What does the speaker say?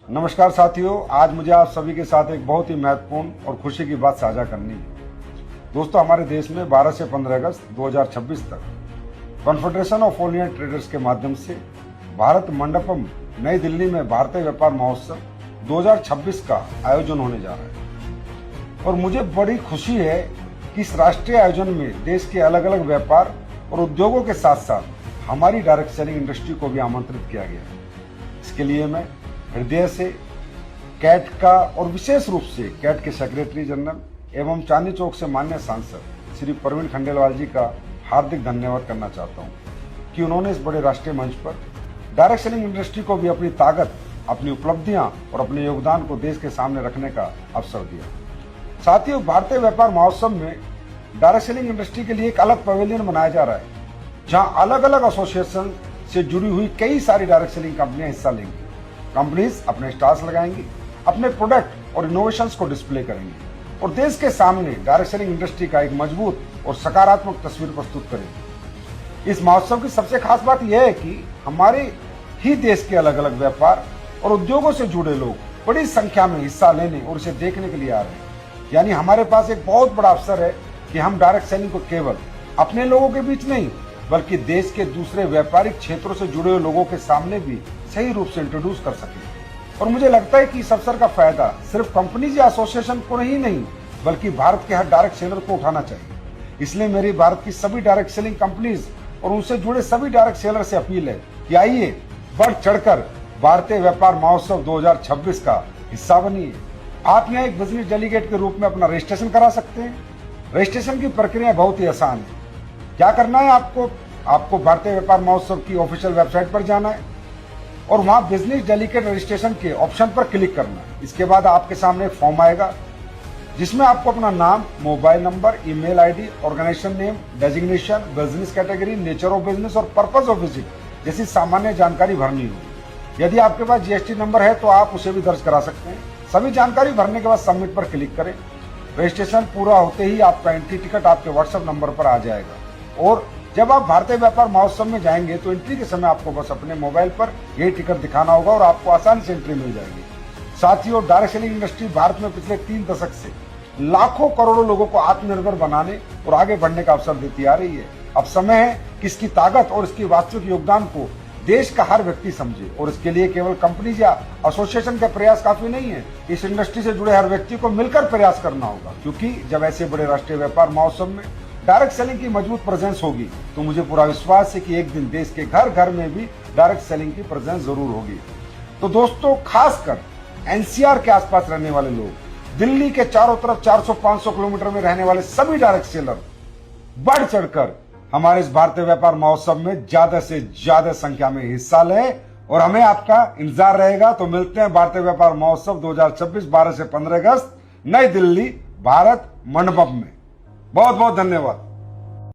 नमस्कार साथियों, आज मुझे आप सभी के साथ एक बहुत ही महत्वपूर्ण और खुशी की बात साझा करनी है। दोस्तों, हमारे देश में 12 से 15 अगस्त 2026 तक confederation of all India traders के माध्यम से भारत मंडपम नई दिल्ली में भारतीय व्यापार महोत्सव 2026 का आयोजन होने जा रहा है। और मुझे बड़ी खुशी है कि इस राष्ट्रीय आयोजन में देश के अलग अलग व्यापार और उद्योगों के साथ साथ हमारी डायरेक्ट सेलिंग इंडस्ट्री को भी आमंत्रित किया गया है। इसके लिए मैं हृदय से कैट का और विशेष रूप से कैट के सेक्रेटरी जनरल एवं चांदनी चौक से माननीय सांसद श्री प्रवीण खंडेलवाल जी का हार्दिक धन्यवाद करना चाहता हूं कि उन्होंने इस बड़े राष्ट्रीय मंच पर डायरेक्ट सेलिंग इंडस्ट्री को भी अपनी ताकत, अपनी उपलब्धियां और अपने योगदान को देश के सामने रखने का अवसर दिया। साथियों, भारतीय व्यापार महोत्सव में डायरेक्ट सेलिंग इंडस्ट्री के लिए एक अलग पवेलियन बनाया जा रहा है, जहां अलग अलग एसोसिएशन से जुड़ी हुई कई सारी डायरेक्ट सेलिंग कंपनियां हिस्सा लेंगी। कंपनीज अपने स्टॉल्स लगाएंगी, अपने प्रोडक्ट और इनोवेशंस को डिस्प्ले करेंगी और देश के सामने डायरेक्ट सेलिंग इंडस्ट्री का एक मजबूत और सकारात्मक तस्वीर प्रस्तुत करेंगी। इस महोत्सव की सबसे खास बात यह है कि हमारे ही देश के अलग अलग व्यापार और उद्योगों से जुड़े लोग बड़ी संख्या में हिस्सा लेने और इसे देखने के लिए आ रहे हैं। यानी हमारे पास एक बहुत बड़ा अवसर है कि हम डायरेक्ट सेलिंग को केवल अपने लोगों के बीच नहीं, बल्कि देश के दूसरे व्यापारिक क्षेत्रों से जुड़े हुए लोगों के सामने भी सही रूप से इंट्रोड्यूस कर सके। और मुझे लगता है कि इस अवसर का फायदा सिर्फ कंपनीज या एसोसिएशन को ही नहीं, बल्कि भारत के हर डायरेक्ट सेलर को उठाना चाहिए। इसलिए मेरी भारत की सभी डायरेक्ट सेलिंग कंपनीज और उनसे जुड़े सभी डायरेक्ट सेलर से अपील है कि आइए, बढ़ चढ़कर भारतीय व्यापार महोत्सव 2026 का हिस्सा बनिए। आप यहाँ एक बिजनेस डेलीगेट के रूप में अपना रजिस्ट्रेशन करा सकते हैं। रजिस्ट्रेशन की प्रक्रिया बहुत ही आसान है। क्या करना है आपको भारतीय व्यापार महोत्सव की ऑफिशियल वेबसाइट पर जाना है और वहां बिजनेस डेलीगेट रजिस्ट्रेशन के ऑप्शन पर क्लिक करना है। इसके बाद आपके सामने एक फॉर्म आएगा जिसमें आपको अपना नाम, mobile number, email ID, organization name, designation, business category, nature of business और पर्पज ऑफ विजिट जैसी सामान्य जानकारी भरनी होगी। यदि आपके पास जीएसटी नंबर है तो आप उसे भी दर्ज करा सकते हैं। सभी जानकारी भरने के बाद सबमिट पर क्लिक करें। रजिस्ट्रेशन पूरा होते ही आपका एंट्री टिकट आपके व्हाट्सएप नंबर पर आ जाएगा और जब आप भारतीय व्यापार महोत्सव में जाएंगे तो एंट्री के समय आपको बस अपने मोबाइल पर यही टिकट दिखाना होगा और आपको आसानी से एंट्री मिल जाएगी। साथियों, डायरेक्ट सेलिंग इंडस्ट्री भारत में पिछले 3 दशक से लाखों करोड़ों लोगों को आत्मनिर्भर बनाने और आगे बढ़ने का अवसर देती आ रही है। अब समय है कि इसकी ताकत और इसकी वास्तविक योगदान को देश का हर व्यक्ति समझे और इसके लिए केवल कंपनीज या एसोसिएशन का प्रयास काफी नहीं है। इस इंडस्ट्री से जुड़े हर व्यक्ति को मिलकर प्रयास करना होगा, क्योंकि जब ऐसे बड़े राष्ट्रीय व्यापार महोत्सव में डायरेक्ट सेलिंग की मजबूत प्रेजेंस होगी तो मुझे पूरा विश्वास है कि एक दिन देश के घर घर में भी डायरेक्ट सेलिंग की प्रेजेंस जरूर होगी। तो दोस्तों, खासकर एनसीआर के आसपास रहने वाले लोग, दिल्ली के चारों तरफ 400-500 किलोमीटर में रहने वाले सभी डायरेक्ट सेलर बढ़ चढ़कर हमारे इस भारतीय व्यापार महोत्सव में ज्यादा से ज्यादा संख्या में हिस्सा लें और हमें आपका इंतजार रहेगा। तो मिलते हैं भारतीय व्यापार महोत्सव 2026 12 से 15 अगस्त नई दिल्ली भारत मंडपम में। बहुत बहुत धन्यवाद।